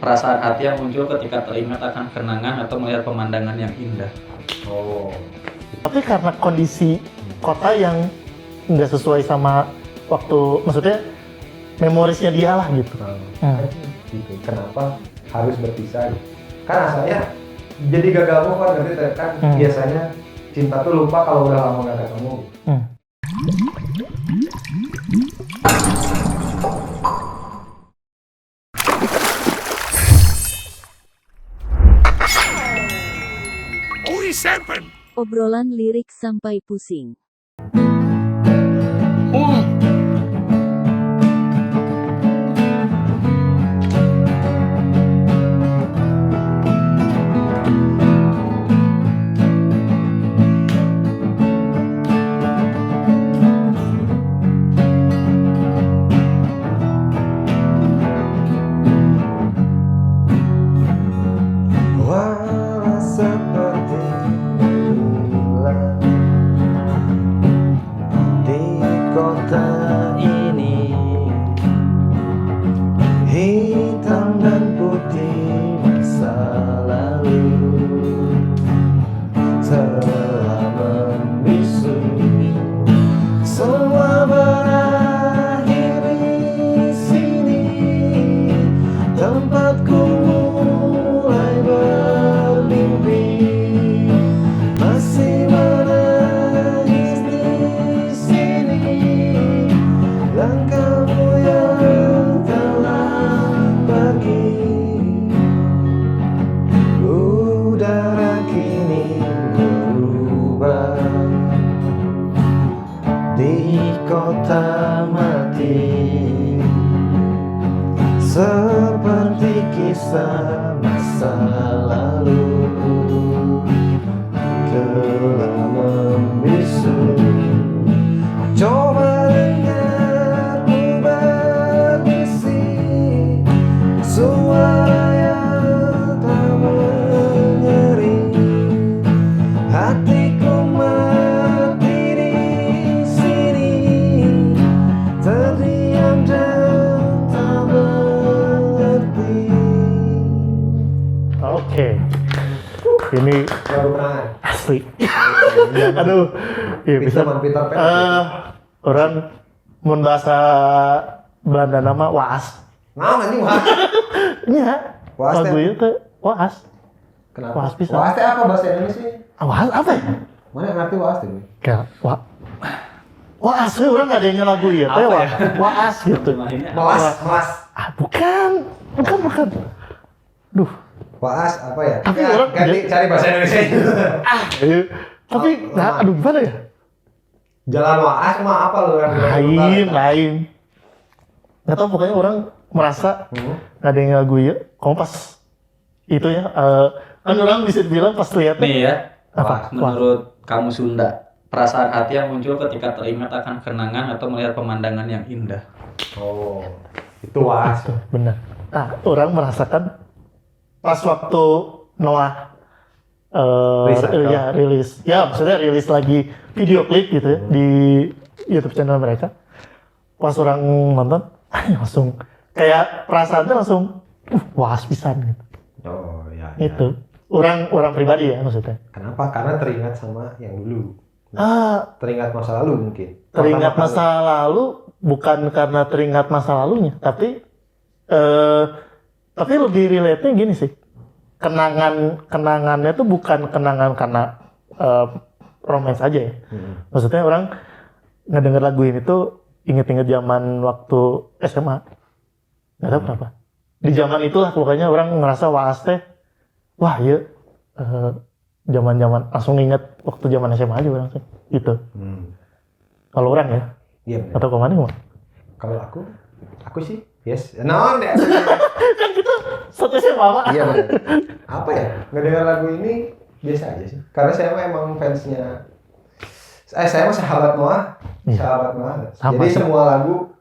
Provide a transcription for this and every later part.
perasaan hati yang muncul ketika teringat akan kenangan atau melihat pemandangan yang indah. Oh. Tapi karena kondisi kota yang nggak sesuai sama waktu, maksudnya memorisnya dia lah gitu. Gitu. Kenapa harus berpisah? Kan asalnya jadi gagal move kan, berarti kan biasanya cinta tuh lupa kalau udah lama nggak ketemu. Obrolan lirik sampai pusing. Walau seperti bulan di kota ini, hitam dan putih masa lalu telah membisu. Semua berakhir di sini, tempatku mulai bermimpi, masih menangis di sini. Langkahmu yang telah pergi, udara kini berubah di kota mati, seperti kisah masa lalu telah membisu. Coba dengarku berbisik, suara yang tak mengering. Hatiku mati di sini, terdiam dan tak mengerti. Oke. Ini Baru kenangan. asli. Aduh, iya bisa. Zaman Peter Pan. Orang mun bahasa Belanda nama waas. Nah, anjing wah. Nya, Waas lagu teh. itu waas. Kenapa? Waas pisan. Waas teh apa bahasa Indonesia? Waas apa ya? Mana yang ngerti waas teh? Kayak waas, orang nggak ada yang lagu ya. Teh waas gitu. Melas. Bukan. Duh. Waas apa ya? Tapi Ya, orang- ganti cari bahasa Indonesia. Tapi aduh gimana ya? Jalan waas mah apa lu yang Lain. Nggak tahu, pokoknya orang merasa nggak ada yang lagu ya. Kamu pas itu ya, kan orang bisa bilang pas lihat Nih ya, apa? menurut kamu Sunda, perasaan hati yang muncul ketika teringat akan kenangan atau melihat pemandangan yang indah. Oh, itu waas. Tuh, benar. Nah, orang merasakan pas waktu Noah rilis. Ya, maksudnya rilis lagi video klip gitu ya di YouTube channel mereka. Pas orang nonton, langsung kayak perasaannya langsung waas pisan gitu. Oh, ya. Itu. Orang pribadi ya maksudnya. Kenapa? Karena teringat sama yang dulu. Teringat masa lalu mungkin. Teringat Pertama masa lalu bukan karena teringat masa lalunya, tapi lebih relate-nya gini sih. Kenangannya tuh bukan kenangan karena romance aja ya. Maksudnya orang ngedenger lagu ini tuh inget-inget zaman waktu SMA. Nggak tahu kenapa. Di zaman itulah pokoknya orang ngerasa waas teh, wah ya zaman-zaman langsung inget waktu zaman SMA aja orang sih. Gitu. Kalau orang ya. Iya benar. Atau kemana gimana? Kalau aku sih yes. Non deh. Kan kita satu SMA Pak. Iya benar. Apa ya? Ngedengar lagu ini biasa aja sih. Karena saya emang fansnya. Saya mah sahabat Noah. Iya. Sahabat Noah. Sama Jadi sih. semua lagu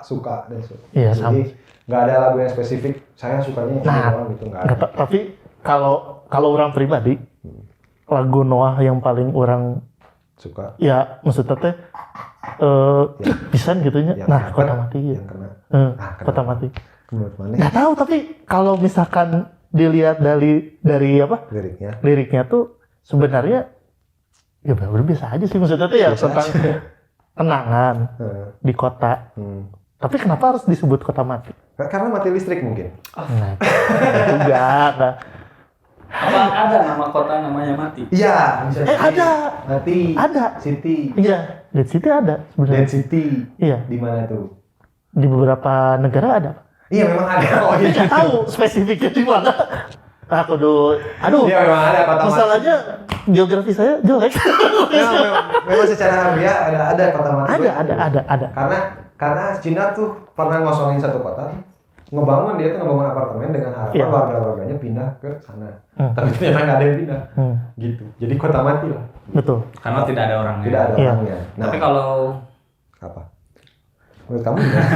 suka dan suka. Iya, sama. Jadi nggak ada lagu yang spesifik. Saya sukanya yang ini doang gitu nggak ada. Tapi kalau orang pribadi lagu Noah yang paling orang Suka. ya maksudnya teh pisan gitunya. Yang Nah, kena, Kota Mati ya. Yang kena. Kota kenapa? Mati. Menurut mana? Nggak tahu, tapi kalau misalkan dilihat dari apa liriknya tuh sebenarnya ya benar biasa aja sih, maksudnya tuh ya Biasa tentang aja. kenangan di kota. Tapi kenapa harus disebut kota mati? Karena mati listrik mungkin. Nah, juga nggak. Apa ada nama kota namanya Mati? Iya, bisa. Ada. Mati. Ada. City. Iya, Dead City ada sebenarnya. Dead City. Iya. Di mana tuh? Di beberapa negara ada. Iya, memang ada. Oh iya. Nggak tahu spesifiknya di mana. Aku aduh. Iya, memang ada kota mati. Masalahnya geografi saya jelek. Memang secara harfiah ada kota mati. Ada. Karena Cina tuh pernah ngosongin satu kota, ngebangun apartemen dengan harapan Iya. warga-warganya pindah ke sana. Tapi ternyata nggak ada yang pindah. Gitu. Jadi kota mati lah. Betul. Karena tidak ada orangnya. Tidak ada Iya. orangnya. Nah, Tapi kalau apa? Menurut kamu gimana?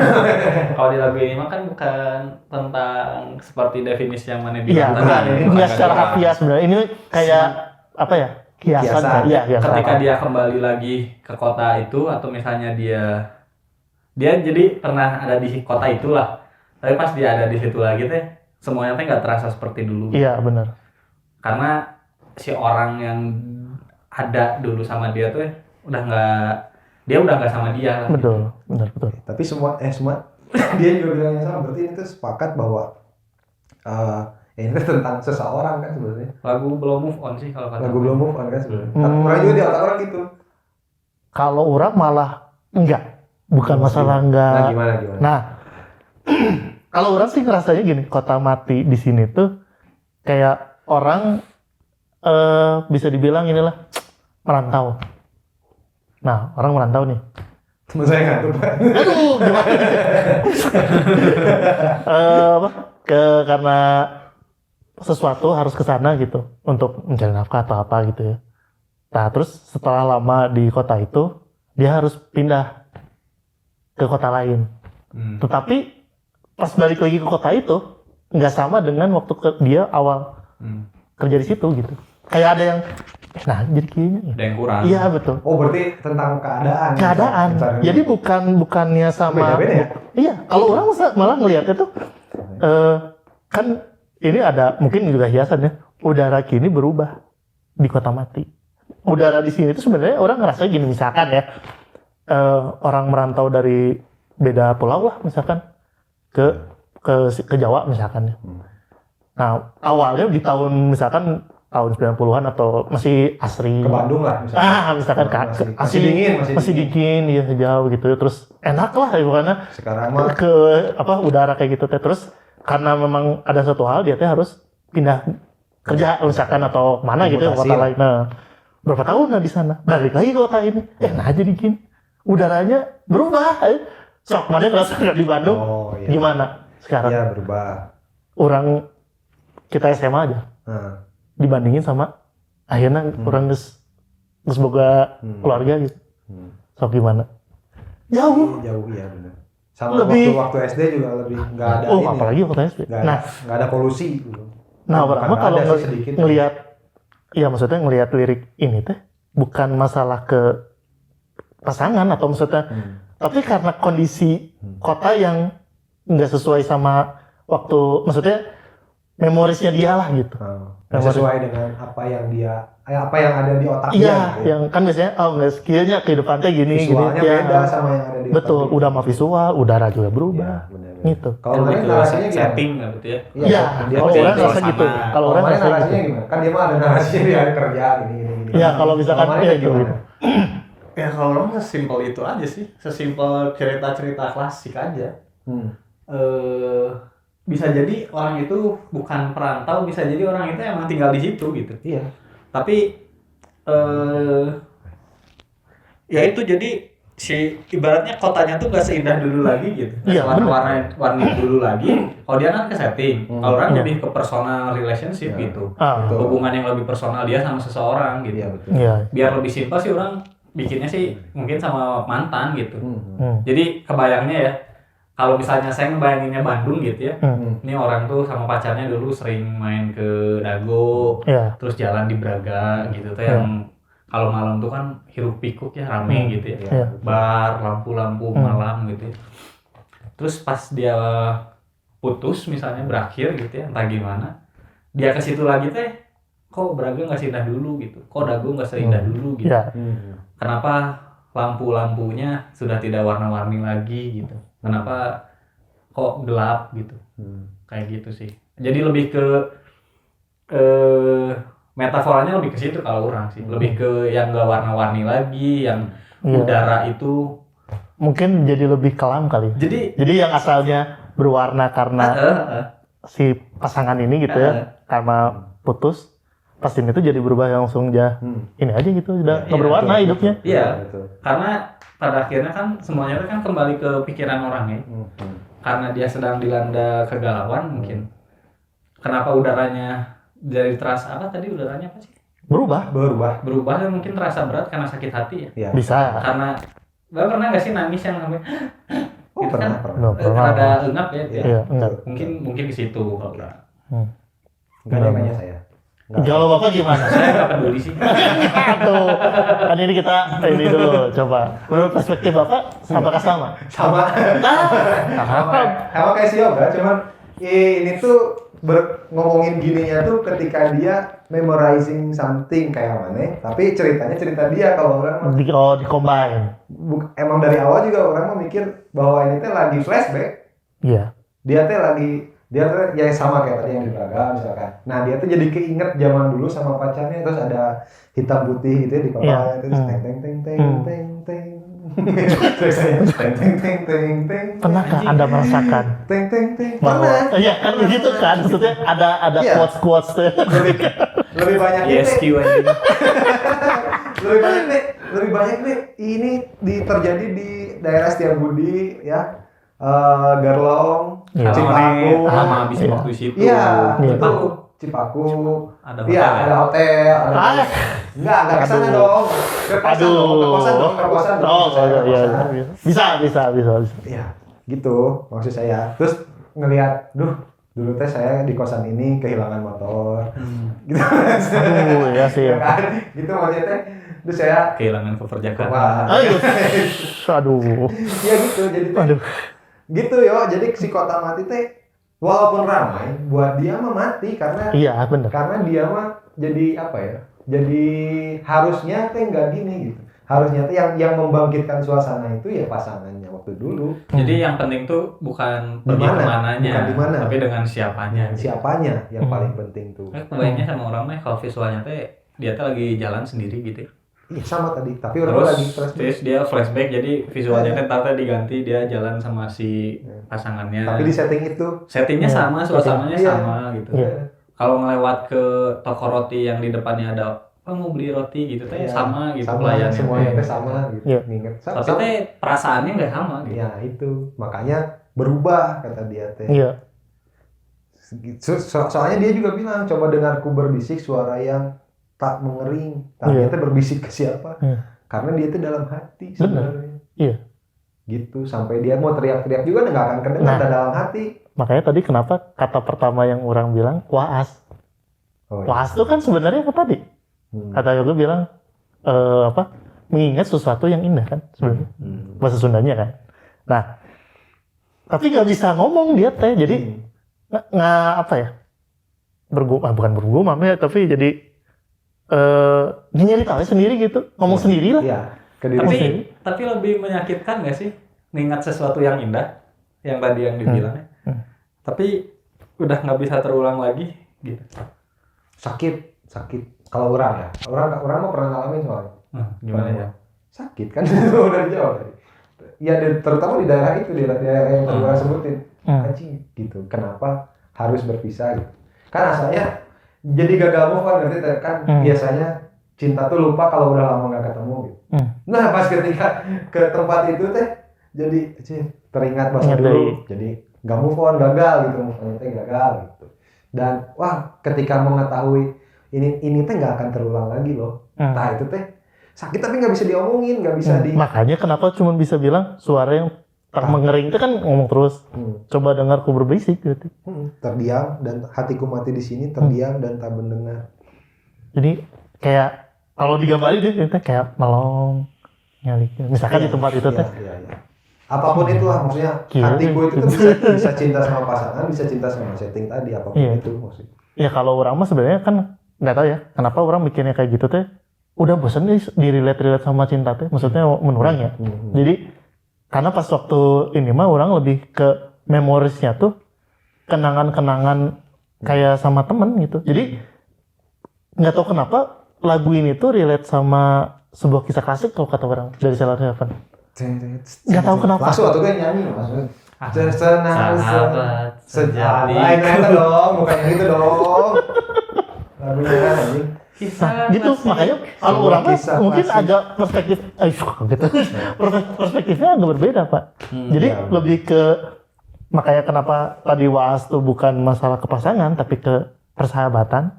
kalau di lagu ini mah kan bukan tentang seperti definisi yang mana Iya, bilang tadi. bukan. Ini enggak Bukan secara agak harfiah sebenarnya. Ini kayak apa ya? Kiasan. Kiasan. Kan? Iya, kiasan. Ketika dia kembali lagi ke kota itu atau misalnya dia jadi pernah ada di kota itulah, tapi pas dia ada di situ lagi teh semuanya teh nggak terasa seperti dulu. Iya, benar. Karena si orang yang ada dulu sama dia tuh udah nggak sama dia lah. Betul. Tapi semua dia juga bilang yang sama. Berarti ini tuh sepakat bahwa ini tuh tentang seseorang kan sebenarnya. Lagu belum move on sih kalau kata Lagu gue. belum move on kan sebenarnya. Tapi orang juga di otak orang gitu. Kalau orang malah enggak. Bukan masalah Nah, enggak. gimana? Nah, kalau orang sih ngerasanya gini, kota mati di sini tuh kayak orang bisa dibilang inilah merantau. Nah, orang merantau nih. Temen saya nggak tuh, Pak. Aduh, gimana? Karena sesuatu harus ke sana gitu untuk mencari nafkah atau apa gitu ya. Nah, terus setelah lama di kota itu, dia harus pindah ke kota lain. Tetapi pas balik lagi ke kota itu nggak sama dengan waktu dia awal kerja di situ gitu. Kayak ada yang jadi kayaknya Ada yang kurang. iya betul. Oh, berarti tentang keadaan. Misalnya. Jadi bukannya sama. Beda-beda ya? Iya, kalau orang malah ngelihatnya tuh kan ini ada mungkin juga hiasan ya. Udara kini berubah di kota mati. Udara di sini tuh sebenarnya orang ngerasa gini, misalkan ya. Orang merantau dari beda pulau lah misalkan ke Jawa misalkan ya. Nah, awalnya di tahun misalkan tahun 90-an atau masih asri. Ke Bandung lah misalnya. Misalkan masih dingin, masih dingin ya jauh gitu. Terus enak lah ya karena Sekarang mah ke udara kayak gitu teh. Terus karena memang ada satu hal dia teh harus pindah kerja misalkan atau mana gitu Mutasi kota lah. lain. Nah, berapa tahun lah di sana. Balik lagi ke kota ini. Jadi gini. Udaranya berubah. Sok mana ngerasa nggak di Bandung? Oh, iya. Gimana sekarang? Iya, berubah. Orang kita SMA aja dibandingin sama akhirnya orang geus boga keluarga gitu. Sok gimana? Jauh. Jauh ya benar. Sama Lebih- waktu SD juga lebih nggak ada ini. Apalagi waktu SD. Nggak ada polusi gitu. Nah, Bukan pertama nggak kalau ada sih, sedikit. ngelihat, iya maksudnya ngelihat lirik ini teh bukan masalah ke pasangan atau maksudnya, tapi karena kondisi kota yang nggak sesuai sama waktu, maksudnya memorisnya dia lah gitu. Nggak sesuai dengan apa yang ada di otaknya. Iya, gitu ya. yang kan biasanya nggak sekiranya kehidupannya gini, Visualnya gini, beda sama yang ada di betul, otak. udah mah visual, udara juga berubah, Iya, benar. gitu. Kalau Lebih kemarin ke narasinya gimana? setting gitu ya. Iya, dia kalau beda orang rasa suasana. gitu, kalau Kalau orang kemarin rasa narasinya gitu. gimana? Kan dia mah ada narasinya dia kerja gini. Iya, kalau misalkan kemarin iya, gimana? gitu. Ya kalau orang sesimpel itu aja sih, sesimpel cerita-cerita klasik aja. Bisa jadi orang itu bukan perantau, bisa jadi orang itu emang tinggal di situ gitu. Iya. Tapi ya itu jadi si ibaratnya kotanya tuh gak seindah dulu lagi gitu. Iya, Nggak bener. warna dulu lagi. Kalau dia kan ke setting, kalau orang Iya. lebih ke personal relationship Iya. gitu. Betul. Hubungan yang lebih personal dia sama seseorang gitu. Iya betul. Iya. Biar lebih simpel sih orang bikinnya sih mungkin sama mantan gitu. Hmm. Jadi kebayangnya ya, kalau misalnya saya ngebayanginnya Bandung gitu ya, ini orang tuh sama pacarnya dulu sering main ke Dago, Iya. terus jalan di Braga gitu tuh yang kalau malam tuh kan hiruk pikuk ya rame gitu ya, Iya. bar lampu-lampu malam gitu ya. Terus pas dia putus misalnya berakhir gitu ya entah gimana, dia ke situ lagi teh kok Braga nggak seindah dulu gitu, kok Dago nggak seindah dulu gitu, Ya. kenapa lampu-lampunya sudah tidak warna-warni lagi gitu, kenapa kok gelap gitu, kayak gitu sih. Jadi lebih ke metaforanya lebih ke situ kalau orang sih, lebih ke yang nggak warna-warni lagi, yang Iya. udara itu Mungkin jadi lebih kelam kali. Jadi yang asalnya berwarna karena si pasangan ini gitu ya, karena putus, pas ini tuh jadi berubah langsung ini aja gitu, udah nggak berwarna hidupnya. Iya, karena pada akhirnya kan semuanya itu kan kembali ke pikiran orang ya. Karena dia sedang dilanda kegalauan mungkin. Kenapa udaranya jadi terasa apa tadi udaranya apa sih? Berubah. Berubah dan mungkin terasa berat karena sakit hati ya. Ya. Bisa. Karena Bapak pernah nggak sih nangis yang sampai Oh, gitu pernah. Nggak pernah. ada engap ya? Iya, enggak. Mungkin ke situ kalau orang. Enggak ada namanya saya. Kalau Bapak gimana? Saya nggak peduli sih. Tuh, kan ini kita ini dulu coba. Menurut perspektif Bapak apakah sama? Sama kayak si Yoga, cuman ini tuh ngomongin gininya tuh ketika dia memorizing something kayak mana, tapi ceritanya cerita dia. Kalau orang mah Di combine. emang dari awal juga orang mau mikir bahwa ini teh lagi flashback. Iya. Dia tuh ya sama kayak tadi yang di Braga misalkan. Nah dia tuh jadi keinget zaman dulu sama pacarnya, terus ada hitam putih gitu ya di kepala, terus teng teng teng teng teng teng. Terus saya teng teng teng teng teng. Pernahkah Anda merasakan Teng teng teng. bahwa iya kan begitu kan, maksudnya ada Iya. quotes tuh. Lebih banyak Yes, ini. anjing. Lebih banyak nih ini terjadi di daerah Setiabudi ya. Gerlong, Iya. Cipaku. Lama habis Iya. waktu situ. Iya, Iya. itu Cipaku. Ada Iya, hotel. ada hotel. Ah. Enggak ke sana Aduh. dong. Ke kosan dong, ke kosan dong, ke kosan dong. Oh, Saya ke iya, kosan. bisa. Iya, gitu maksud saya. Terus ngelihat, dulu teh saya di kosan ini kehilangan motor. Gitu. Aduh, iya sih. Ya kan? Gitu maksudnya teh. Terus saya Kehilangan keperjakaan. wah. Aduh. Iya gitu, jadi teh. Aduh. Gitu yo, jadi si kota mati teh walaupun ramai, buat dia mah mati karena Iya, benar. karena dia mah jadi apa ya? Jadi harusnya teh nggak gini gitu. Harusnya teh yang membangkitkan suasana itu ya pasangannya waktu dulu. Jadi yang penting tuh bukan pergi Dimana? kemananya, Bukan dimana. tapi dengan siapanya. Siapanya yang paling penting tuh. Kebayangnya sama orang kalau visualnya teh dia tuh lagi jalan sendiri gitu. Iya sama tadi, tapi orang lagi flashback. Terus dia flashback, jadi visualnya kan tata diganti dia jalan sama si pasangannya. Tapi di setting itu Settingnya sama, suasananya Iya. sama gitu. Iya. Kalau ngelewat ke toko roti yang di depannya ada mau beli roti gitu teh Iya, sama gitu sama, pelayannya. semuanya teh sama gitu. Iya. Nginget. Tapi teh perasaannya nggak sama gitu. Ya itu, makanya berubah kata dia teh. Iya. Soalnya dia juga bilang coba dengarku berbisik suara yang tak mengering. Tapi Iya. dia teh berbisik ke siapa? Iya. Karena dia teh dalam hati Benar. sebenarnya. Iya. Gitu sampai dia mau teriak-teriak juga nggak akan kedengar Nah. dalam hati. Makanya tadi kenapa kata pertama yang orang bilang waas. Oh, Waas itu kan sebenarnya apa tadi? Kata Yoga bilang mengingat sesuatu yang indah kan sebenarnya. Bahasa Sundanya kan. Nah, tapi nggak bisa ngomong dia teh. Jadi nggak apa ya? Bukan bergumam ya, tapi jadi nyeritain sendiri gitu, ngomong sendiri lah. Iya, ke diri Tapi sendiri. tapi lebih menyakitkan nggak sih mengingat sesuatu yang indah yang tadi yang dibilangnya. Tapi udah nggak bisa terulang lagi gitu. sakit. Kalau orang ya, orang mau pernah ngalamin soalnya. Gimana ya? Sakit kan udah dijawab tadi. Ya terutama di daerah itu, di daerah yang tadi orang sebutin. Anjing gitu. Kenapa harus berpisah gitu? Kan asalnya jadi gagal move on berarti kan biasanya cinta tuh lupa kalau udah lama nggak ketemu gitu. Nah pas ketika ke tempat itu teh jadi teringat masa dulu, jadi nggak move on, gagal gitu, move on teh gagal gitu. Dan wah ketika mengetahui ini teh nggak akan terulang lagi loh. Nah itu teh sakit tapi nggak bisa diomongin, nggak bisa di. Makanya kenapa cuma bisa bilang suara yang tak mengering itu kan ngomong terus. Coba dengarku berbisik gitu. Terdiam dan hatiku mati di sini, terdiam dan tak mendengar. Jadi kayak kalau digambarin dia kayak melong nyalik. Misalkan di tempat itu teh. Iya. apapun itulah maksudnya Gila, hatiku itu gitu. bisa cinta sama pasangan, bisa cinta sama setting tadi apapun Iya. itu maksudnya. Ya kalau orang mah sebenarnya kan nggak tahu ya kenapa orang mikirnya kayak gitu teh. Udah bosan nih di relate sama cinta teh. Maksudnya menurang ya. Jadi karena pas waktu ini mah orang lebih ke memorisnya tuh kenangan-kenangan kayak sama temen gitu. Jadi nggak tahu kenapa lagu ini tuh relate sama sebuah kisah klasik kalau kata orang dari Sailor Seven. Nggak tahu kenapa. Langsung atau gue nyanyi maksudnya. Sahabat sejati. Lain itu dong, bukan yang itu dong. Lagunya anjing. Kisah Gitu klasik. makanya kalau Sebuah orang mah kisah mungkin klasik. agak perspektif gitu. Perspektifnya agak berbeda Pak. Jadi iya. lebih ke makanya kenapa tadi Waas tuh bukan masalah kepasangan tapi ke persahabatan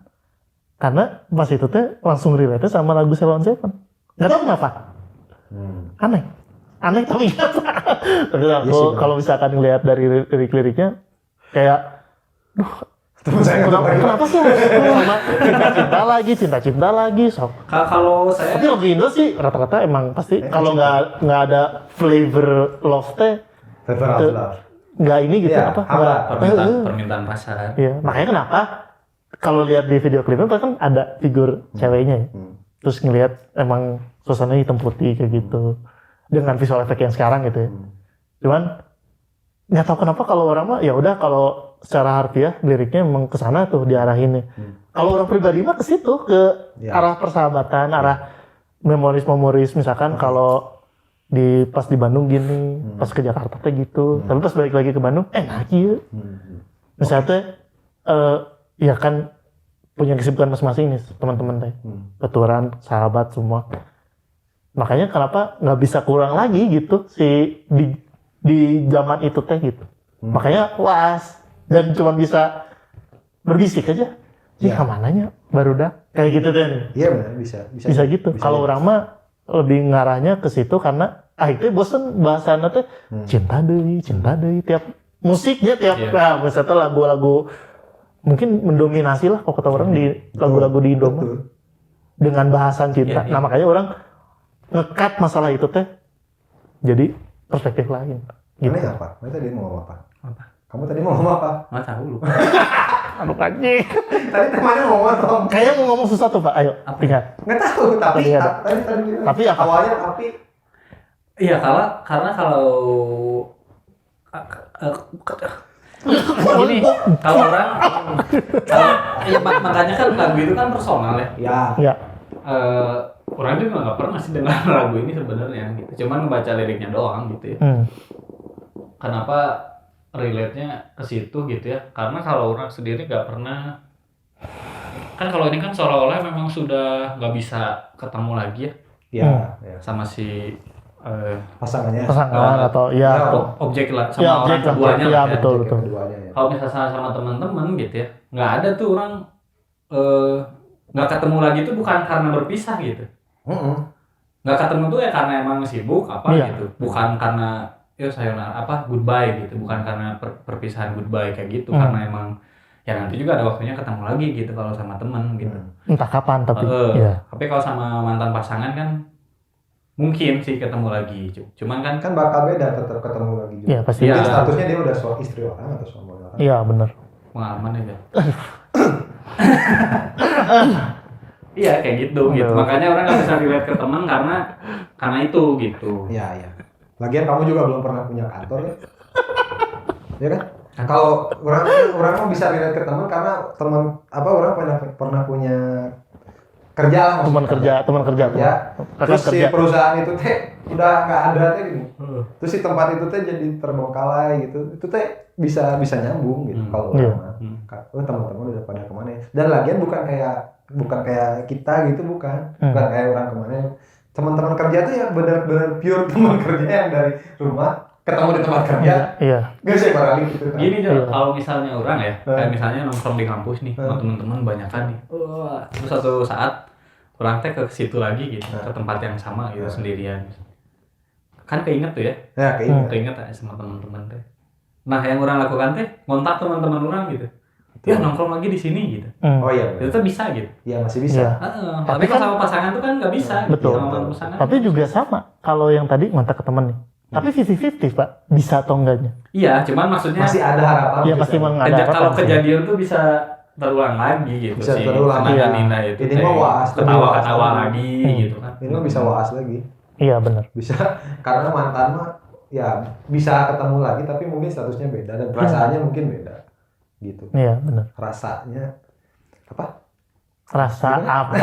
karena pas itu teh langsung relate sama lagu Ceylon Seven. Nggak tahu kenapa. Aneh tapi nggak tahu. Tapi Iya aku sih, Bang. kalau misalkan ngelihat dari lirik-liriknya kayak Temen saya nggak tahu. kenapa sih sama cinta-cinta lagi sok. Kalau saya Tapi lagu Indo sih rata-rata emang pasti kalau nggak ada flavor love teh Flavor of Love. nggak ini gitu Iya, apa hambar. permintaan pasar. Iya makanya kenapa kalau lihat di video klipnya kan ada figur ceweknya ya. Terus ngelihat emang suasananya hitam putih kayak gitu dengan visual efek yang sekarang gitu ya. Cuman nggak tahu kenapa kalau orang mah ya udah kalau secara harfiah liriknya emang ke sana tuh diarahinnya. Kalau orang pribadi mah ke situ ke Ya. arah persahabatan, arah memoris misalkan kalau pas di Bandung gini, pas ke Jakarta teh gitu. Tapi pas balik lagi ke Bandung enak ya. Misalnya teh ya kan punya kesibukan masing-masing nih teman-teman teh. Keturunan, sahabat semua. Makanya kenapa nggak bisa kurang lagi gitu di zaman itu teh gitu. Makanya was dan cuma bisa berbisik aja. Sih Ya. kemananya baru dah kayak gitu deh. Iya benar Bisa gitu. Kalau orang mah lebih ngarahnya ke situ karena itu bosen bahasana teh cinta deui tiap musiknya tiap Iya. nah misalnya lagu-lagu mungkin mendominasi lah kalau kata orang di lagu-lagu di Indo mah Betul. dengan bahasan cinta. Iya, iya. Nah makanya orang nge-cut masalah itu teh jadi perspektif lain. Gitu. Aneh apa? Kamu tadi mau ngomong apa? Apa? Kamu tadi mau ngomong apa? Nggak tahu lu. Aduh anjing. Tadi temannya mau ngomong. Kayaknya mau ngomong sesuatu Pak. Ayo, Apa? ingat. Nggak tahu, tapi Tadi ada. tadi Tapi apa? awalnya tapi Iya, karena kalau gini, kalau orang ya makanya kan lagu itu kan personal ya. ya Ya. Orang juga nggak pernah sih dengar lagu ini sebenarnya gitu. Cuman membaca liriknya doang gitu ya. Kenapa relate-nya ke situ gitu ya? Karena kalau orang sendiri nggak pernah kan kalau ini kan seolah-olah memang sudah nggak bisa ketemu lagi ya ya sama si pasangannya. Pasangan atau ya Ya, atau objek lah ya sama orang objek lah. keduanya Ya lah ya. betul Objek betul. keduanya ya. Kalau misalnya sama teman-teman gitu ya, nggak ada tuh orang nggak ketemu lagi tuh bukan karena berpisah gitu. Nggak ketemu tuh ya karena emang sibuk apa Iya. gitu, bukan karena ya sayonara apa goodbye gitu, bukan karena perpisahan goodbye kayak gitu, karena emang ya nanti juga ada waktunya ketemu lagi gitu kalau sama teman gitu. Entah kapan tapi ya. Tapi kalau sama mantan pasangan kan mungkin sih ketemu lagi, cuman kan Kan bakal beda tetap ketemu lagi juga. Iya pasti. Iya. Mungkin statusnya dia udah istri orang atau suami orang. Iya benar. pengalaman aja. Iya kayak gitu gitu. Aduh. Makanya orang nggak bisa relate ke teman karena itu gitu. Iya, iya. Lagian kamu juga belum pernah punya kantor ya? Ya kan? Kalau orang mah bisa relate ke teman karena orang pernah punya kerja lah. Teman kerja. Ya. Terus si kerja. perusahaan itu teh udah nggak ada teh gini. Terus si tempat itu teh jadi terbengkalai gitu. Itu teh bisa nyambung gitu kalau Iya. orang mah. Oh, teman-teman udah pada kemana? Dan lagian bukan kayak kita gitu, bukan kayak orang kemana. Teman-teman kerja tuh ya benar-benar pure teman kerja yang dari rumah ketemu di tempat kerja. Iya. Gak bisa balik gitu kan. Gini Iya. aja, kalau misalnya orang ya, kayak misalnya nongkrong di kampus nih, sama teman-teman banyakan nih. Wah, terus suatu saat orang teh ke situ lagi gitu, ke tempat yang sama gitu sendirian. Kan keinget tuh ya, Ya kayaknya. keinget aja sama teman-teman teh. Nah, yang orang lakukan teh ngontak teman-teman orang gitu. Ya nongkrong lagi di sini gitu. Oh iya. Itu tuh bisa gitu. Iya masih bisa. Iya. Tapi kalau sama pasangan tuh kan nggak bisa. Betul. Gitu. Sama pasangan. Tapi juga sama. Kalau yang tadi ngontak ke temen nih, Tapi 50-50 Pak, bisa atau enggaknya? Iya, cuman maksudnya Masih ada harapan. Iya bisa. pasti memang ada harapan kalau sih. kejadian tuh bisa terulang lagi gitu Bisa sih. terulang, Kenangan iya. indah itu. Ini mah kayak waas, lebih ketawa-ketawa waas lagi lagi. gitu kan. Ini mah bisa waas lagi. Iya benar. Bisa karena mantan mah ya bisa ketemu lagi tapi mungkin statusnya beda dan perasaannya mungkin beda. Gitu. Iya benar. Rasanya apa? Rasa apa?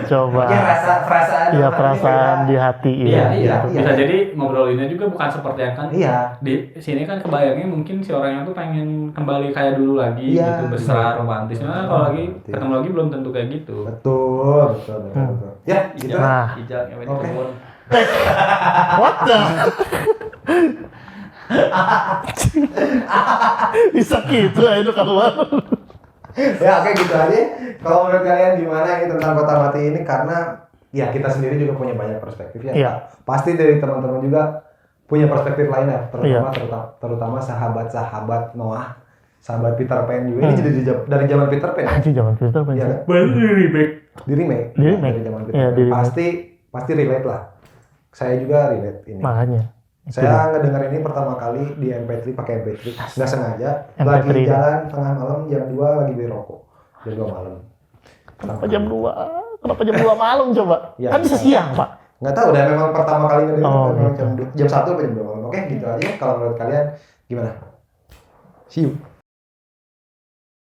Coba. Ya perasaan. Iya mantannya perasaan beda. di hati. Iya, Iya. iya. iya. Bisa jadi ngobrolinnya juga bukan seperti yang kan Iya. di sini kan kebayangnya mungkin si orangnya tuh pengen kembali kayak dulu lagi Iya. gitu, besar, romantis. Nah, kalau lagi Romantis. ketemu lagi belum tentu kayak gitu. Betul. Ya, gitu. Nah. Ijak, ya, Oke. kebun. What the? Bisa gitu ya itu keluar. Ya oke gitu aja. Kalau menurut kalian gimana ini tentang Kota Mati ini karena ya kita sendiri juga punya banyak perspektif ya. Iya. Pasti dari teman-teman juga punya perspektif lainnya, Iya. terutama sahabat-sahabat Noah, sahabat Peter Pan juga. Ini jadi dari zaman Peter Pan. Anjir jangan filter Iya. Pak. Baru di remake. Di remake. Di remake. Dari zaman Peter Iya, Pan. di remake. Pasti relate lah. Saya juga relate ini. Makanya. Saya ngedenger ini pertama kali di MP3 pakai MP3, nggak sengaja. MP3 Lagi ini. jalan tengah malam jam 2 lagi beli rokok. Jam 2 malam. Kenapa jam 2? Kenapa jam 2 malam coba? Iya. Kan bisa siang, Pak. Nggak tahu udah memang pertama kali ngedenger Oh, memang gitu. jam 1 atau jam 2 malam. Oke, gitu aja. Kalau menurut kalian gimana? See you.